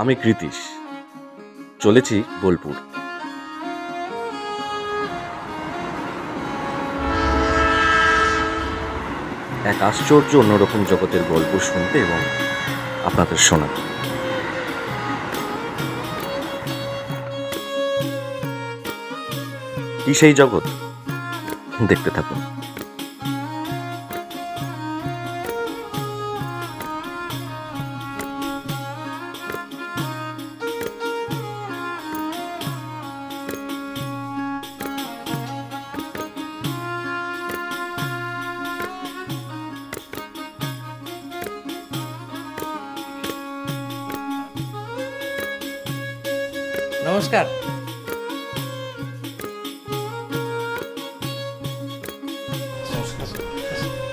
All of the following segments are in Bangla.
আমি কৃতীশ, চলেছি বোলপুর। এক আশ্চর্য অন্যরকম জগতের গল্প শুনতে এবং আপনাদের শোনাতে। কি সেই জগৎ? দেখতে থাকুন। নমস্কার।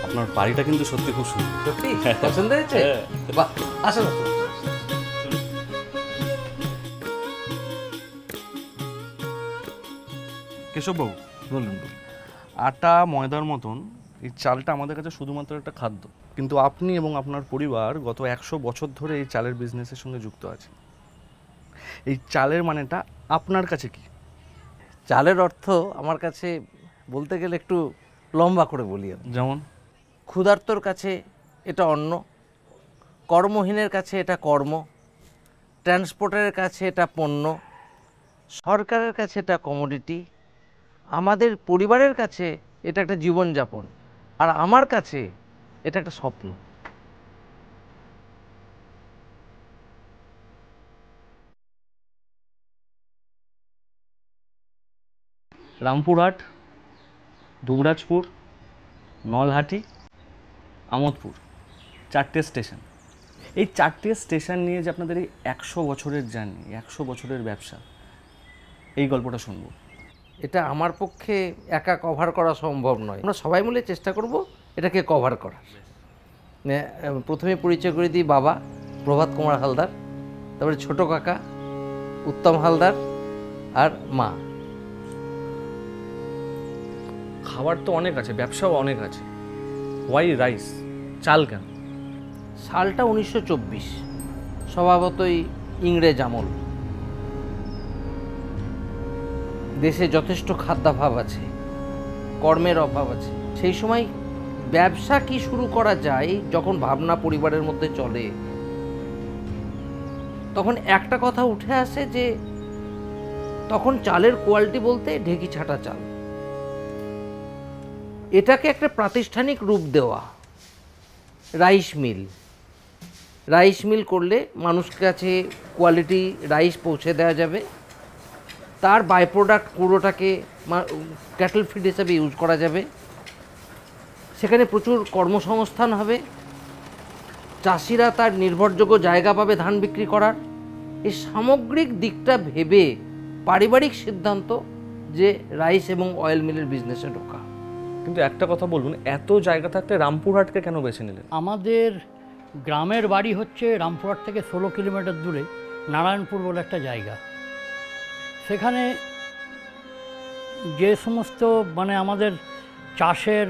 আপনার বাড়িটা কিন্তু সত্যি খুব সুন্দর। সত্যি পছন্দ হয়েছে? বাহ, আসুন। কেশববাবু বলুন। আটা ময়দার মতন এই চালটা আমাদের কাছে শুধুমাত্র একটা খাদ্য, কিন্তু আপনি এবং আপনার পরিবার গত 100 বছর ধরে এই চালের বিজনেসের সঙ্গে যুক্ত আছেন। এই চালের মানেটা আপনার কাছে কি? চালের অর্থ আমার কাছে বলতে গেলে একটু লম্বা করে বলি আমি। যেমন ক্ষুধার্তর কাছে এটা অন্ন, কর্মহীনের কাছে এটা কর্ম, ট্রান্সপোর্টারের কাছে এটা পণ্য, সরকারের কাছে এটা কমোডিটি, আমাদের পরিবারের কাছে এটা একটা জীবনযাপন, আর আমার কাছে এটা একটা স্বপ্ন। রামপুরহাট, দুবরাজপুর, নলহাটি, আমোদপুর, 4টে স্টেশন। এই 4টে স্টেশন নিয়ে যে আপনাদের এই 100 বছরের জার্নি, 100 বছরের ব্যবসা, এই গল্পটা শুনবো। এটা আমার পক্ষে একা কভার করা সম্ভব নয়। আমরা সবাই মিলে চেষ্টা করব এটাকে কভার করার। প্রথমে পরিচয় করে দিই, বাবা প্রভাত কুমার হালদার, তারপরে ছোট কাকা উত্তম হালদার, আর মা। খাবার তো অনেক আছে, ব্যবসাও অনেক আছে, ওয়াই রাইস, চাল কেন? সালটা 1924, স্বভাবতই ইংরেজ আমল। দেশে যথেষ্ট খাদ্যাভাব আছে, কর্মের অভাব আছে। সেই সময় ব্যবসা কি শুরু করা যায় যখন ভাবনা পরিবারের মধ্যে চলে, তখন একটা কথা উঠে আসে যে তখন চালের কোয়ালিটি বলতে ঢেকি ছাটা চাল। এটাকে একটা প্রাতিষ্ঠানিক রূপ দেওয়া, রাইস মিল। রাইস মিল করলে মানুষের কাছে কোয়ালিটি রাইস পৌঁছে দেওয়া যাবে, তার বাই প্রোডাক্ট পুরোটাকে ক্যাটল ফিড হিসাবে ইউজ করা যাবে, সেখানে প্রচুর কর্মসংস্থান হবে, চাষিরা তার নির্ভরযোগ্য জায়গা পাবে ধান বিক্রি করার। এই সামগ্রিক দিকটা ভেবে পারিবারিক সিদ্ধান্ত যে রাইস এবং অয়েল মিলের বিজনেসে ঢোকা। কিন্তু একটা কথা বলুন, এত জায়গা থাকতে রামপুরহাটকে কেন বেছে নিলেন? আমাদের গ্রামের বাড়ি হচ্ছে রামপুরহাট থেকে 16 কিলোমিটার দূরে নারায়ণপুর বলে একটা জায়গা। সেখানে যে সমস্ত আমাদের চাষের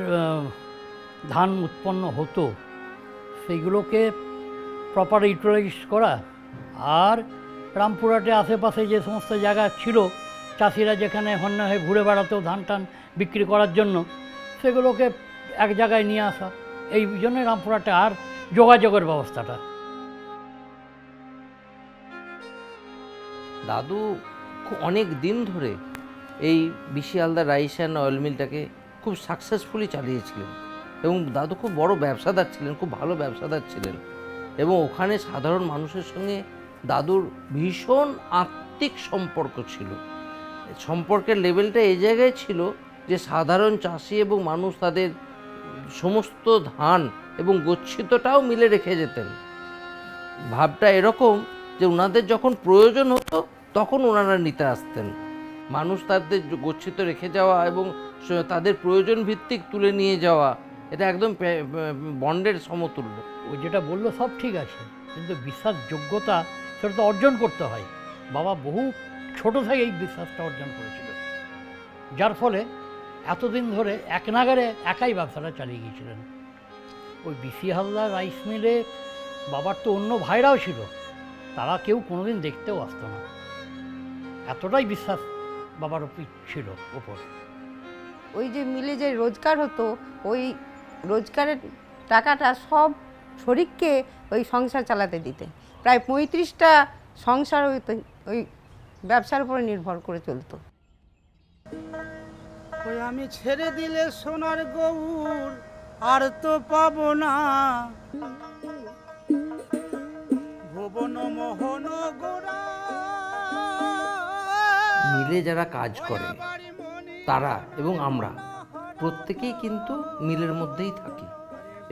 ধান উৎপন্ন হতো সেইগুলোকে প্রপার ইউটিলাইজ করা, আর রামপুরহাটে আশেপাশে যে সমস্ত জায়গা ছিল চাষিরা যেখানে হন্য হয়ে ঘুরে বেড়াতো ধান টান বিক্রি করার জন্য, সেগুলোকে এক জায়গায় নিয়ে আসা। এই জন্য রামপুরহাটে আর যোগাযোগের ব্যবস্থাটা। দাদু অনেক দিন ধরে এই BC Haldar rice and oil মিলটাকে খুব সাকসেসফুলি চালিয়েছিলেন, এবং দাদু খুব বড় ব্যবসাদার ছিলেন, খুব ভালো ব্যবসাদার ছিলেন, এবং ওখানে সাধারণ মানুষের সঙ্গে দাদুর ভীষণ আত্মিক সম্পর্ক ছিল। সম্পর্কের লেভেলটা এই জায়গায় ছিল যে সাধারণ চাষি এবং মানুষ তাদের সমস্ত ধান এবং গচ্ছিতটাও মিলে রেখে যেতেন। ভাবটা এরকম যে ওনাদের যখন প্রয়োজন হতো তখন ওনারা নিতে আসতেন। মানুষ তাদের গচ্ছিত রেখে যাওয়া এবং তাদের প্রয়োজন ভিত্তিক তুলে নিয়ে যাওয়া, এটা একদম বন্ডের সমতুল্য। ওই যেটা বললো সব ঠিক আছে, কিন্তু বিশ্বাসযোগ্যতা সেটা তো অর্জন করতে হয়। বাবা বহু ছোট থেকে এই বিশ্বাসটা অর্জন করেছিল, যার ফলে এতদিন ধরে এক নাগারে একাই ব্যবসাটা চালিয়ে গিয়েছিলেন। ওই বিসি হালদার রাইস মিলে বাবার তো অন্য ভাইরাও ছিল, তারা কেউ কোনোদিন দেখতেও আসতো না, এতটাই বিশ্বাস বাবার ছিল ওপর। ওই যে মিলে যে রোজগার হতো, ওই রোজগারের টাকাটা সব শরিককে ওই সংসার চালাতে দিতে। প্রায় 35টা সংসার ওই ব্যবসার উপরে নির্ভর করে চলতো। ওই আমি ছেড়ে দিলে সোনার গৌর আর তো পাবো না, ভুবন মোহন গোরা। মিলে যারা কাজ করে তারা এবং আমরা প্রত্যেকেই কিন্তু মিলের মধ্যেই থাকি,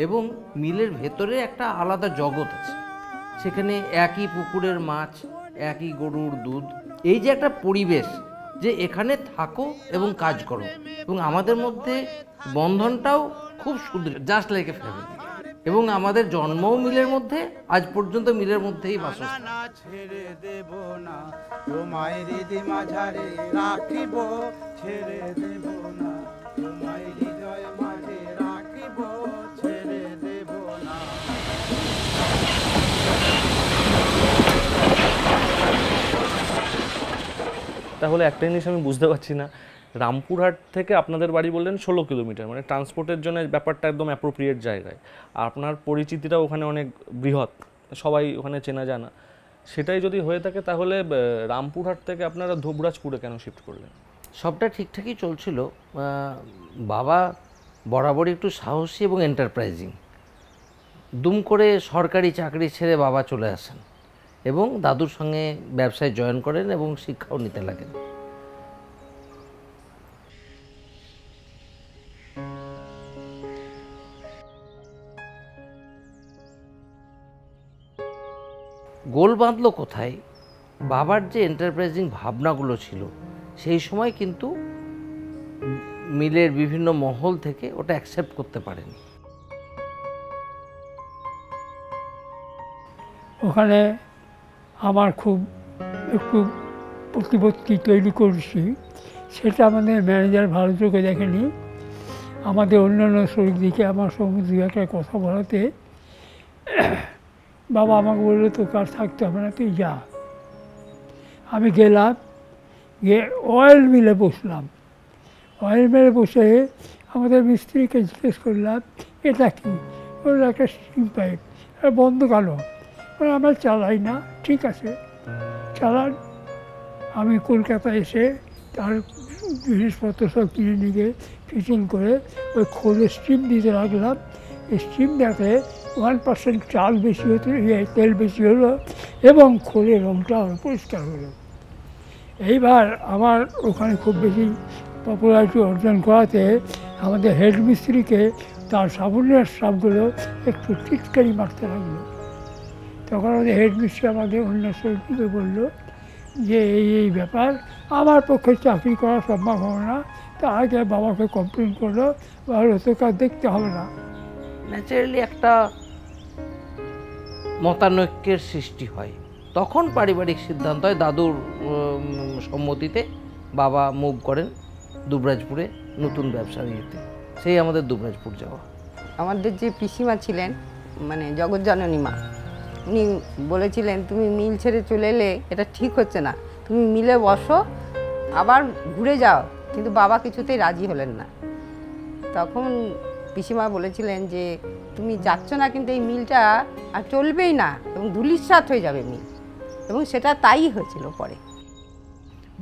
এবং মিলের ভেতরে একটা আলাদা জগৎ আছে। সেখানে একই পুকুরের মাছ, একই গরুর দুধ, এই যে একটা পরিবেশ যে এখানে থাকো এবং কাজ করো, এবং আমাদের মধ্যে বন্ধনটাও খুব সুদৃঢ়, জাস্ট লাইক এ ফ্যামিলি। এবং আমাদের জন্মও মিলের মধ্যে, আজ পর্যন্ত মিলের মধ্যেই বাসস্থান। না ছেড়ে দেব না তোমায় হৃদয় মাঝারে রাখিব, ছেড়ে দেব না তোমায় হৃদয় মাঝে রাখিব, ছেড়ে দেব না। তাহলে একটা জিনিস আমি বুঝতে পারছি না, রামপুরহাট থেকে আপনাদের বাড়ি বললেন 16 কিলোমিটার, মানে ট্রান্সপোর্টের জন্য ব্যাপারটা একদম অ্যাপ্রোপ্রিয়েট জায়গায়। আর আপনার পরিচিতিটাও ওখানে অনেক বৃহৎ, সবাই ওখানে চেনা জানা। সেটাই যদি হয়ে থাকে তাহলে রামপুরহাট থেকে আপনারা ধুবরাজপুরে কেন শিফট করলেন? সবটা ঠিকঠাকই চলছিল। বাবা বরাবরই একটু সাহসী এবং এন্টারপ্রাইজিং। দুম করে সরকারি চাকরি ছেড়ে বাবা চলে আসেন এবং দাদুর সঙ্গে ব্যবসায় জয়েন করেন এবং শিক্ষাও নিতে লাগেন। গোল বাঁধলো কোথায়? বাবার যে এন্টারপ্রাইজিং ভাবনাগুলো ছিল সেই সময় কিন্তু মিলের বিভিন্ন মহল থেকে ওটা অ্যাকসেপ্ট করতে পারেনি। ওখানে আমার খুব একটু প্রতিপত্তি তৈরি করেছি, সেটা আমাদের ম্যানেজার ভালো চোখে দেখেনি। আমাদের অন্যান্য শ্রমিকদিকে আমার সঙ্গে দু একটা কথা বলাতে বাবা আমাকে বললো তোকে আর থাকতে হবে না, তুই যা। আমি গেলাম, গিয়ে অয়েল মিলে বসলাম। অয়েল মিলে বসে আমাদের মিস্ত্রিকে জিজ্ঞেস করলাম এটা কি? বললো একটা স্টিম পাইপ, বন্ধ কালো। আমরা চালাই না, ঠিক আছে চালান। আমি কলকাতা এসে তার জিনিসপত্র সব কিনে নিয়ে ফিটিং করে ওই খোলে স্টিম দিতে লাগলাম। এই স্টিম দেওয়াতে 1% চাল বেশি হতো, তেল বেশি হলো এবং খোলের রঙটা আরও পরিষ্কার হলো। এইবার আমার ওখানে খুব বেশি পপুলারিটি অর্জন করাতে আমাদের হেড মিস্ত্রিকে তার সাবুনের স্টাফগুলো একটু টিটকারি মারতে লাগলো। তখন আমাদের হেড মিস্ত্রি আমাদের অন্য শ্রমিককে বললো যে এই ব্যাপার, আমার পক্ষে চাকরি করা সম্ভব হবে না। তা আগে বাবাকে কমপ্লেন করলো, বাবা তোকে আর দেখতে হবে না। ন্যাচারালি একটা মতানৈক্যের সৃষ্টি হয়। তখন পারিবারিক সিদ্ধান্ত হয়, দাদুর সম্মতিতে বাবা মুভ করেন দুবরাজপুরে নতুন ব্যবসা নিতে। সেই আমাদের দুবরাজপুর যাওয়া। আমাদের যে পিসিমা ছিলেন, মানে জগৎজননী মা, উনি বলেছিলেন তুমি মিল ছেড়ে চলে এলে এটা ঠিক হচ্ছে না, তুমি মিলে বসো আবার ঘুরে যাও। কিন্তু বাবা কিছুতেই রাজি হলেন না। তখন পিসিমা বলেছিলেন যে তুমি যাচ্ছ না কিন্তু এই মিলটা আর চলবেই না এবং ধূলিসাৎ হয়ে যাবে মিল, এবং সেটা তাই হয়েছিল পরে।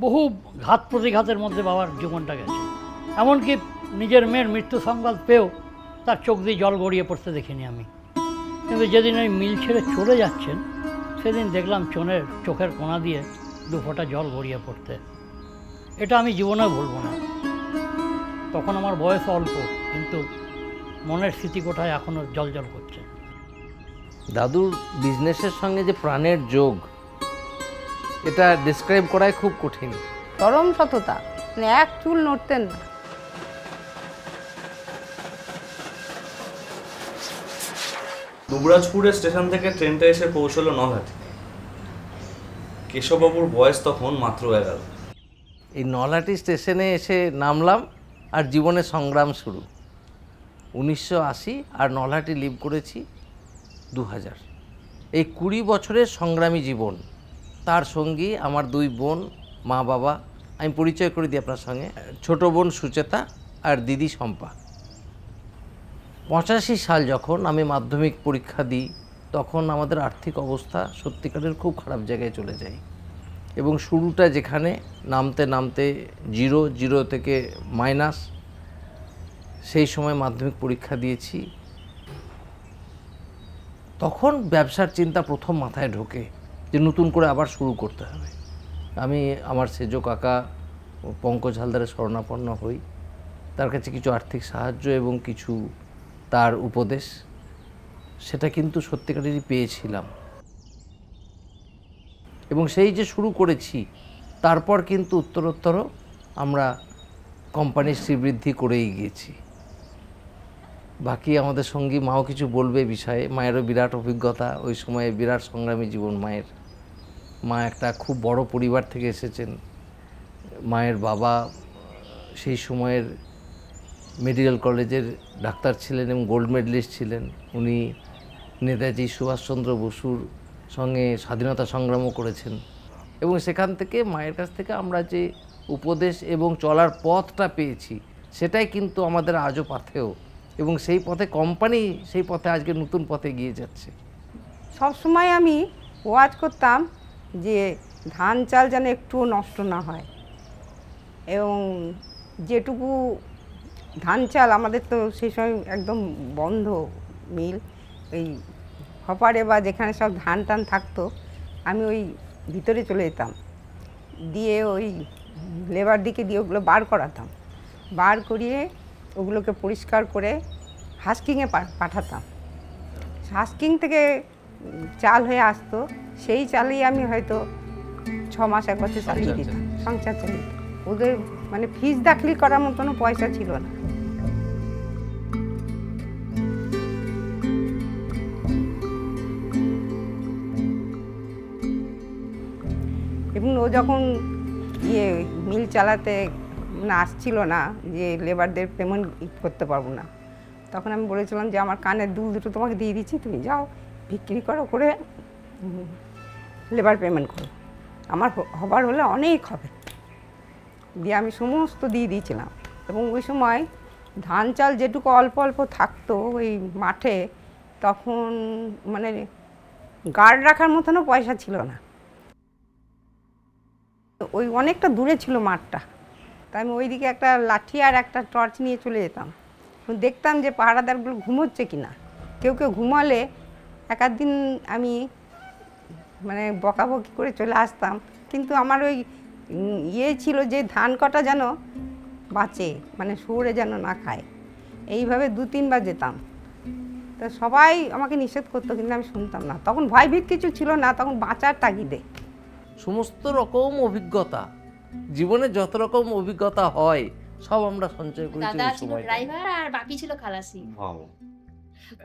বহু ঘাত প্রতিঘাতের মধ্যে বাবার জীবনটা গেছে। এমনকি নিজের মেয়ের মৃত্যু সংবাদ পেয়েও তার চোখ দিয়ে জল গড়িয়ে পড়তে দেখিনি আমি। কিন্তু যেদিন ওই মিল ছেড়ে চলে যাচ্ছেন সেদিন দেখলাম চোখের কোণা দিয়ে 2 ফোঁটা জল গড়িয়ে পড়তে। এটা আমি জীবনেও ভুলব না। তখন আমার বয়স অল্প, কিন্তু মনের স্মৃতিকোঠায় এখনও জল করছে। দাদুর বিজনেসের সঙ্গে যে প্রাণের যোগ, এটা ডিসক্রাইব করাই খুব কঠিন। চরম সততা, মানে এক চুল নড়তেন না। দুবরাজপুরের স্টেশন থেকে ট্রেনটা এসে পৌঁছলো নলহাটি। কেশববাবুর বয়স তখন মাত্র 11। এই নলহাটি স্টেশনে এসে নামলাম আর জীবনের সংগ্রাম শুরু। 1980 আর নলহাটি লিভ করেছি 2000। এই 20 বছরের সংগ্রামী জীবন, তার সঙ্গী আমার 2 বোন, মা বাবা। আমি পরিচয় করে দিই আপনার সঙ্গে। ছোট বোন সুচেতা আর দিদি শম্পা। 85 সাল যখন আমি মাধ্যমিক পরীক্ষা দিই, তখন আমাদের আর্থিক অবস্থা সত্যিকারের খুব খারাপ জায়গায় চলে যায়, এবং শুরুটা যেখানে নামতে নামতে 0 থেকে মাইনাস। সেই সময় মাধ্যমিক পরীক্ষা দিয়েছি। তখন ব্যবসার চিন্তা প্রথম মাথায় ঢোকে যে নতুন করে আবার শুরু করতে হবে। আমি আমার সেজো কাকা পঙ্কজ হালদারের শরণাপন্ন হই, তার কাছে কিছু আর্থিক সাহায্য এবং কিছু তার উপদেশ, সেটা কিন্তু সত্যিকারেরই পেয়েছিলাম। এবং সেই যে শুরু করেছি, তারপর কিন্তু উত্তরোত্তর আমরা কোম্পানির শ্রীবৃদ্ধি করেই গিয়েছি। বাকি আমাদের সঙ্গী মাও কিছু বলবে বিষয়ে। মায়েরও বিরাট অভিজ্ঞতা, ওই সময়ে বিরাট সংগ্রামী জীবন মায়ের। মা একটা খুব বড় পরিবার থেকে এসেছেন। মায়ের বাবা সেই সময়ের মেডিকেল কলেজের ডাক্তার ছিলেন এবং গোল্ড মেডেলিস্ট ছিলেন। উনি নেতাজি সুভাষচন্দ্র বসুর সঙ্গে স্বাধীনতা সংগ্রামও করেছেন, এবং সেখান থেকে মায়ের কাছ থেকে আমরা যে উপদেশ এবং চলার পথটা পেয়েছি, সেটাই কিন্তু আমাদের আজও পাথেয়, এবং সেই পথে কোম্পানি সেই পথে আজকে নতুন পথে গিয়ে যাচ্ছে। সব সময় আমি ওয়াচ করতাম যে ধান চাল যেন একটুও নষ্ট না হয়, এবং যেটুকু ধান চাল আমাদের তো সেই সময় একদম বন্ধ মিল, ওই হপারে বা যেখানে সব ধান টান থাকতো, আমি ওই ভিতরে চলে যেতাম, দিয়ে ওই লেবার দিকে দিয়ে ওগুলো বার করাতাম, বার করিয়ে ওগুলোকে পরিষ্কার করে হাস্কিংয়ে পাঠাতাম। হাস্কিং থেকে চাল হয়ে আসতো, সেই চালেই আমি হয়তো 6 মাস 1 বছর চালিয়ে দিতাম, সংসার চালিয়ে। ওদের মানে ফিস দাখিল করার মতনও পয়সা ছিল না। এবং ও যখন মিল চালাতে আসছিল না, যে লেবারদের পেমেন্ট করতে পারবো না, তখন আমি বলেছিলাম যে আমার কানের দুল দুটো তোমাকে দিয়ে দিচ্ছি, তুমি যাও বিক্রি করো, করে লেবার পেমেন্ট করো, আমার হবার হলে অনেক হবে। দিয়ে আমি সমস্ত দিয়ে দিয়েছিলাম। এবং ওই সময় ধান চাল যেটুকু অল্প অল্প থাকতো ওই মাঠে, তখন মানে গার্ড রাখার মতনও পয়সা ছিল না। ওই অনেকটা দূরে ছিল মাঠটা, তাই আমি ওইদিকে একটা লাঠি আর একটা টর্চ নিয়ে চলে যেতাম, দেখতাম যে পাহারাদারগুলো ঘুমোচ্ছে কি না। কেউ কেউ ঘুমালে এক দিন আমি মানে বকাবকি করে চলে আসতাম, কিন্তু আমার ওই ছিল যে ধান কটা যেন বাঁচে, মানে শুয়োরে যেন না খায়, এইভাবে 2-3 বার যেতাম। তো সবাই আমাকে নিষেধ করতো, কিন্তু আমি শুনতাম না। তখন ভয়ভীত কিছু ছিল না, তখন বাঁচার তাগিদে। সমস্ত রকম অভিজ্ঞতা, জীবনে যত রকম অভিজ্ঞতা হয় সব আমরা সঞ্চয় করেছি। দাদা ওই ছিল সময়টা ড্রাইভার আর বাপি ছিল খালাসি।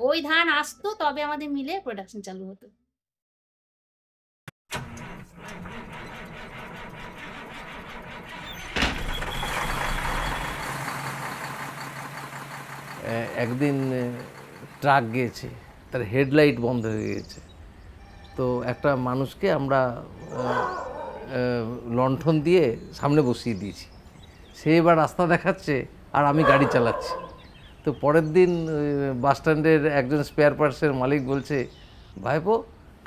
ওই ধান আসতো, তবে আমাদের মিলে প্রোডাকশন চালু হতো। একদিন ট্রাক গিয়েছে, তার হেডলাইট বন্ধ হয়ে গেছে। তো একটা মানুষকে আমরা লণ্ঠন দিয়ে সামনে বসিয়ে দিয়েছি, সে এবার রাস্তা দেখাচ্ছে আর আমি গাড়ি চালাচ্ছি। তো পরের দিন বাস স্ট্যান্ডের একজন স্পেয়ার পার্টসের মালিক বলছে, ভাইপো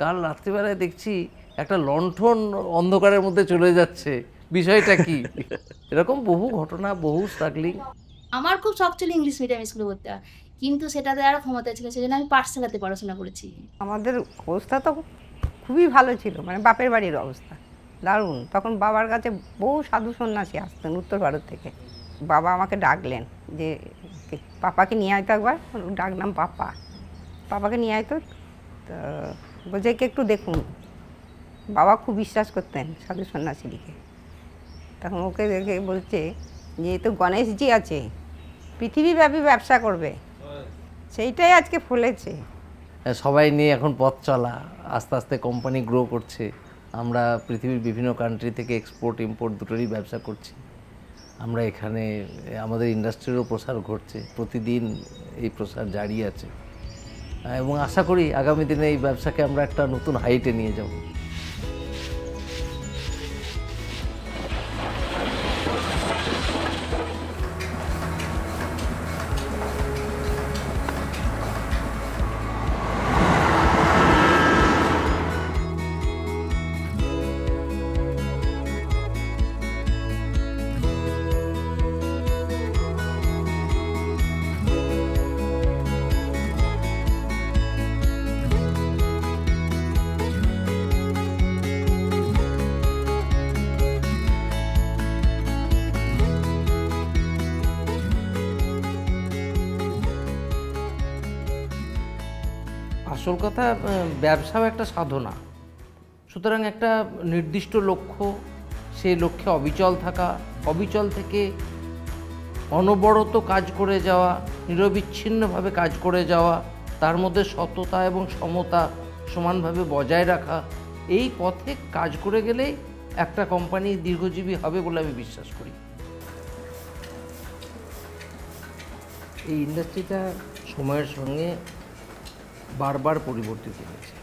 কাল রাত্রিবেলায় দেখছি একটা লণ্ঠন অন্ধকারের মধ্যে চলে যাচ্ছে, বিষয়টা কি? এরকম বহু ঘটনা, বহু স্ট্রাগলিং। আমার খুব শখ ছিল ইংলিশ মিডিয়াম স্কুলে ভর্তি হওয়া, কিন্তু সেটাতে আরও ক্ষমতা ছিল, সেজন্য আমি পাঠশালাতে পড়াশোনা করেছি। আমাদের অবস্থা তো খুবই ভালো ছিল, মানে বাপের বাড়ির অবস্থা দারুণ। তখন বাবার কাছে বহু সাধু সন্ন্যাসী আসতেন উত্তর ভারত থেকে। বাবা আমাকে ডাকলেন যে পাপাকে নিয়ে আয়তো একবার, ডাকলাম পাপা, পাপাকে নিয়ে আয়তো। তো বলছে কি একটু দেখুন। বাবা খুব বিশ্বাস করতেন সাধু সন্ন্যাসীদিকে। তখন ওকে দেখে বলছে যে তো গণেশজি আছে, পৃথিবীব্যাপী ব্যবসা করবে, সেইটাই আজকে ফলেছে। সবাই নিয়ে এখন পথ চলা, আস্তে আস্তে কোম্পানি গ্রো করছে। আমরা পৃথিবীর বিভিন্ন কান্ট্রি থেকে এক্সপোর্ট ইম্পোর্ট দুটোরই ব্যবসা করছি। আমরা এখানে আমাদের ইন্ডাস্ট্রিরও প্রসার ঘটছে, প্রতিদিন এই প্রসার জারি আছে। এবং আশা করি আগামী দিনে এই ব্যবসাকে আমরা একটা নতুন হাইটে নিয়ে যাব। আসল কথা, ব্যবসাও একটা সাধনা। সুতরাং একটা নির্দিষ্ট লক্ষ্য, সেই লক্ষ্যে অবিচল থাকা, অবিচল থেকে অনবরত কাজ করে যাওয়া, নিরবিচ্ছিন্নভাবে কাজ করে যাওয়া, তার মধ্যে সততা এবং সমতা সমানভাবে বজায় রাখা, এই পথে কাজ করে গেলেই একটা কোম্পানি দীর্ঘজীবী হবে বলে আমি বিশ্বাস করি। এই ইন্ডাস্ট্রিটা সময়ের সঙ্গে বারবার পরিবর্তিত হয়েছে।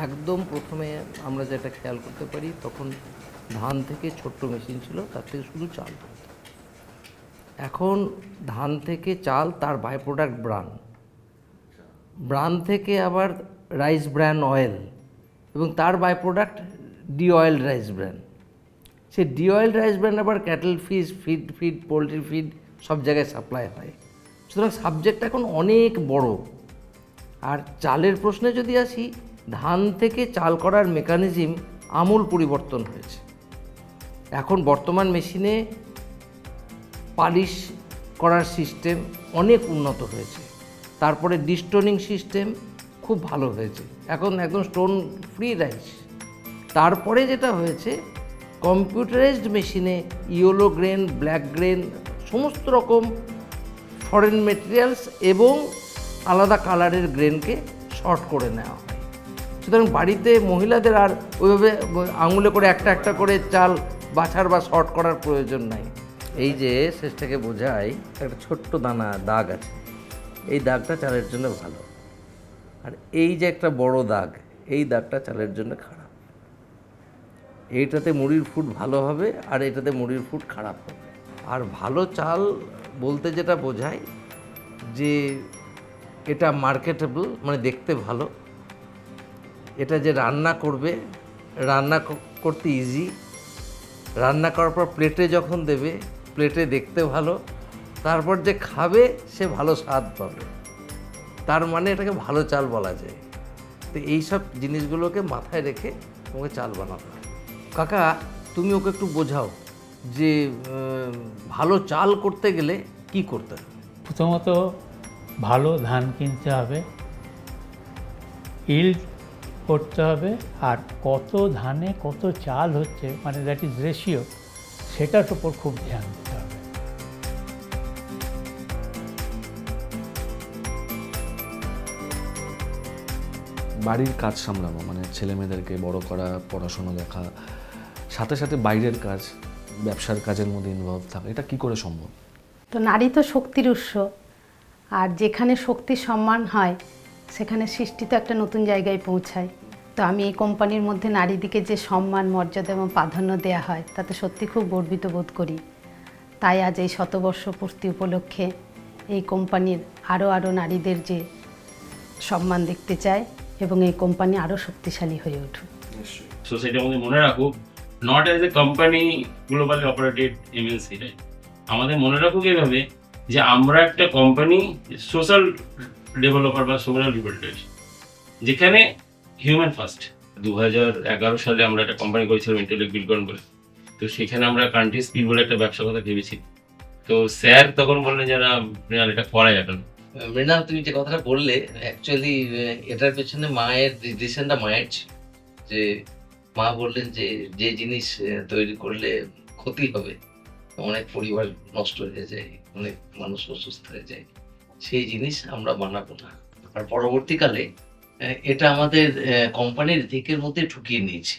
একদম প্রথমে আমরা যেটা খেয়াল করতে পারি, তখন ধান থেকে ছোট্ট মেশিন ছিল, তার থেকে শুধু চাল হতো। এখন ধান থেকে চাল, তার বাই প্রোডাক্ট ব্রান, ব্রান থেকে আবার রাইস ব্র্যান অয়েল, এবং তার by product de oil rice bran. সে ডি অয়েল রাইস ব্র্যান আবার ক্যাটেল ফিড পোলট্রি ফিড সব জায়গায় সাপ্লাই হয়। সুতরাং সাবজেক্ট এখন অনেক বড়। আর চালের প্রশ্নে যদি আসি, ধান থেকে চাল করার মেকানিজম আমূল পরিবর্তন হয়েছে। এখন বর্তমান মেশিনে পালিশ করার সিস্টেম অনেক উন্নত হয়েছে। তারপরে ডিস্টোনিং সিস্টেম খুব ভালো হয়েছে, এখন একদম স্টোন ফ্রি রাইস। তারপরে যেটা হয়েছে, কম্পিউটারাইজড মেশিনে ইয়েলো গ্রেন, ব্ল্যাক গ্রেন, সমস্ত রকম ফরেন মেটেরিয়ালস এবং আলাদা কালারের গ্রেনকে শর্ট করে নেওয়া হয়। সুতরাং বাড়িতে মহিলাদের আর ওইভাবে আঙুলে করে একটা একটা করে চাল বাছার বা শর্ট করার প্রয়োজন নাই। এই যে শেষটাকে বোঝায়, একটা ছোট্ট দানা দাগ আছে, এই দাগটা চালের জন্য ভালো। আর এই যে একটা বড় দাগ, এই দাগটা চালের জন্য খারাপ। এইটাতে মুড়ির ফুড ভালো হবে, আর এটাতে মুড়ির ফুড খারাপ হবে। আর ভালো চাল বলতে যেটা বোঝায় যে এটা মার্কেটেবল, মানে দেখতে ভালো, এটা যে রান্না করবে, রান্না করতে ইজি, রান্না করার পর প্লেটে যখন দেবে, প্লেটে দেখতে ভালো, তারপর যে খাবে সে ভালো স্বাদ পাবে, তার মানে এটাকে ভালো চাল বলা যায়। তো এইসব জিনিসগুলোকে মাথায় রেখে তোমাকে চাল বানাতে হবে। কাকা, তুমি ওকে একটু বোঝাও যে ভালো চাল করতে গেলে কি করতে হবে। প্রথমত ভালো ধান কিনতে হবে, ইল্ড করতে হবে, আর কত ধানে কত চাল হচ্ছে, মানে দ্যাট ইজ রেশিও, সেটার উপর খুব ধ্যান দিতে হবে। বাড়ির কাজ সামলানো, মানে ছেলে মেয়েদেরকে বড় করা, পড়াশোনা দেখা, সাথে সাথে বাইরের কাজ, ব্যবসার কাজের মধ্যে ইনভলভ থাকা, এটা কি করে সম্ভব? তো নারী তো শক্তির উৎস, আর যেখানে শক্তির সম্মান হয় সেখানে সৃষ্টি তো একটা নতুন জায়গায় পৌঁছায়। তো আমি এই কোম্পানির মধ্যে নারীদিকে যে সম্মান, মর্যাদা এবং প্রাধান্য দেওয়া হয়, তাতে সত্যি খুব গর্বিত বোধ করি। তাই আজ এই শতবর্ষ পূর্তি উপলক্ষে এই কোম্পানির আরও নারীদের যে সম্মান দেখতে চায়, এবং এই কোম্পানি আরও শক্তিশালী হয়ে উঠুক। সোসাইটির মধ্যে মনে রাখুক, not as a company globally operated MNC, right? আমাদের মনে রাখুক এইভাবে যে আমরা একটা কোম্পানি সোশ্যাল ডেভেলপার বা সোশ্যাল রিভেল্টার, যেখানে হিউম্যান ফার্স্ট। 2011 সালে আমরা একটা কোম্পানি করেছিলাম ইন্টেলেক্ট বিলকর্ন বলে, তো সেখানে আমরা কান্ট্রি স্পিড বলে একটা ব্যবসা কথা ভেবেছি। তো স্যার তখন বললেন যে না মৃণাল, এটা করা যাবে না। মৃণাল, তুমি যে কথাটা বললে, অ্যাকচুয়ালি এটার পেছনে মায়ের ডিসিশনটা মায়ের ছিল। যে মা বললেন যে যে জিনিস তৈরি করলে ক্ষতি হবে, অনেক পরিবার নষ্ট হয়ে যায়, অনেক মানুষ অসুস্থ হয়ে যায়, সেই জিনিস আমরা বানাবো না। আর পরবর্তীকালে এটা আমাদের কোম্পানির দিকের মধ্যে ঢুকিয়ে নিয়েছি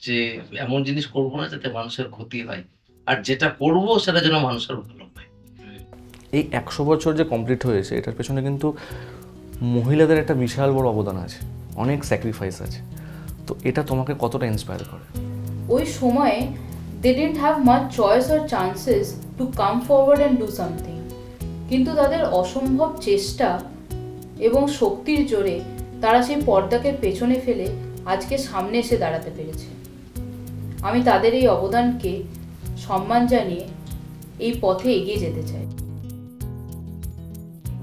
যে এমন জিনিস করবো না যাতে মানুষের ক্ষতি হয়, আর যেটা করবো সেটা যেন মানুষের ভালো হয়। এই 100 বছর যে কমপ্লিট হয়েছে, এটার পেছনে কিন্তু মহিলাদের একটা বিশাল বড় অবদান আছে, অনেক স্যাক্রিফাইস আছে, তো এটা তোমাকে কতটা ইন্সপায়ার করে? ওই সময়ে they didn't have much choice or chances to come forward and do something, কিন্তু তাদের অসম্ভব চেষ্টা এবং শক্তির জোরে তারা সেই পর্দাকে পেছনে ফেলে আজকে সামনে এসে দাঁড়াতে পেরেছে। আমি তাদের এই অবদানকে সম্মান জানিয়ে এই পথে এগিয়ে যেতে চাই।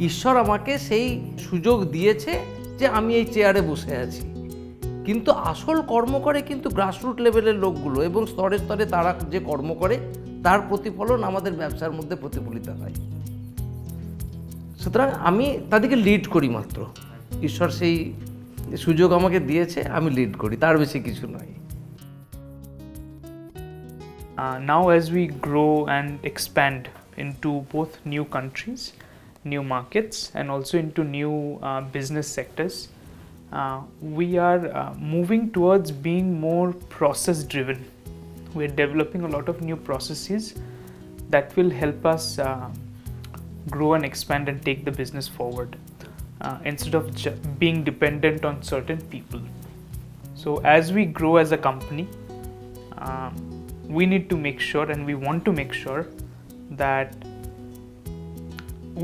ঈশ্বর আমাকে সেই সুযোগ দিয়েছে যে আমি এই চেয়ারে বসে আছি, কিন্তু আসল কর্ম করে কিন্তু গ্রাসরুট লেভেলের লোকগুলো, এবং স্তরে স্তরে তারা যে কর্ম করে তার প্রতিফলন আমাদের ব্যবসার মধ্যে প্রতিফলিত হয়। সুতরাং আমি তাদেরকে লিড করি মাত্র, ঈশ্বর সেই সুযোগ আমাকে দিয়েছে, আমি লিড করি, তার বেশি কিছু নয়। Now as we grow and expand into both new countries, new markets, and also into new business sectors, we are moving towards being more process driven. We're developing a lot of new processes that will help us grow and expand and take the business forward instead of being dependent on certain people. So as we grow as a company, we need to make sure, and we want to make sure, that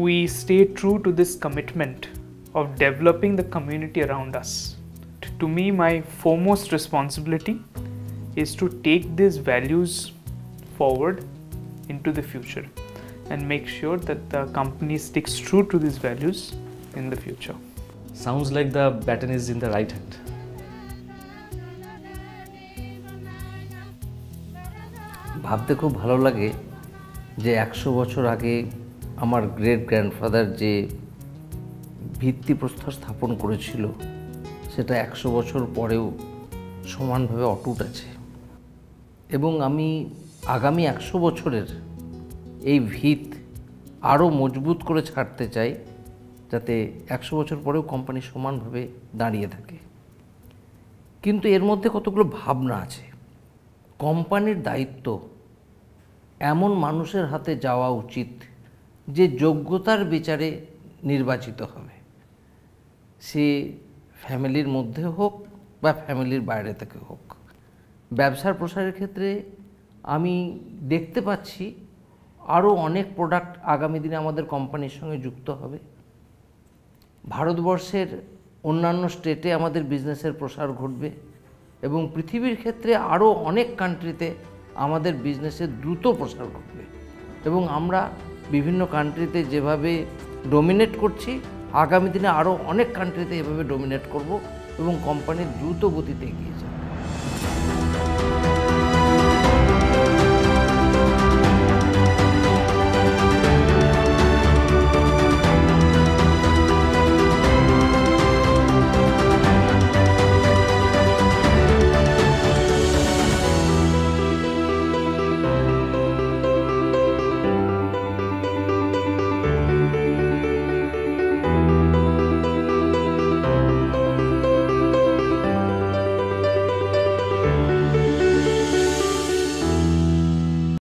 we stay true to this commitment of developing the community around us. To me, my foremost responsibility is to take these values forward into the future and make sure that the company sticks true to these values in the future. Sounds like the baton is in the right hand. ভাবতে খুব ভালো লাগে যে 100 বছর আগে আমার গ্রেট গ্র্যান্ডফাদার যে ভিত্তিপ্রস্তর স্থাপন করেছিল সেটা 100 বছর পরেও সমানভাবে অটুট আছে, এবং আমি আগামী 100 বছরের এই ভিত আরও মজবুত করে ছাড়তে চাই, যাতে 100 বছর পরেও কোম্পানি সমানভাবে দাঁড়িয়ে থাকে। কিন্তু এর মধ্যে কতগুলো ভাবনা আছে। কোম্পানির দায়িত্ব এমন মানুষের হাতে যাওয়া উচিত যে যোগ্যতার বিচারে নির্বাচিত হবে, সে ফ্যামিলির মধ্যে হোক বা ফ্যামিলির বাইরে থেকে হোক। ব্যবসার প্রসারের ক্ষেত্রে আমি দেখতে পাচ্ছি আরও অনেক প্রোডাক্ট আগামী দিনে আমাদের কোম্পানির সঙ্গে যুক্ত হবে। ভারতবর্ষের অন্যান্য স্টেটে আমাদের বিজনেসের প্রসার ঘটবে, এবং পৃথিবীর ক্ষেত্রে আরও অনেক কান্ট্রিতে আমাদের বিজনেসের দ্রুত প্রসার ঘটবে, এবং আমরা বিভিন্ন কান্ট্রিতে যেভাবে ডোমিনেট করছি আগামী দিনে আরও অনেক কান্ট্রিতে এভাবে ডোমিনেট করব, এবং কোম্পানির দ্রুত গতিতে এগিয়ে যাবে।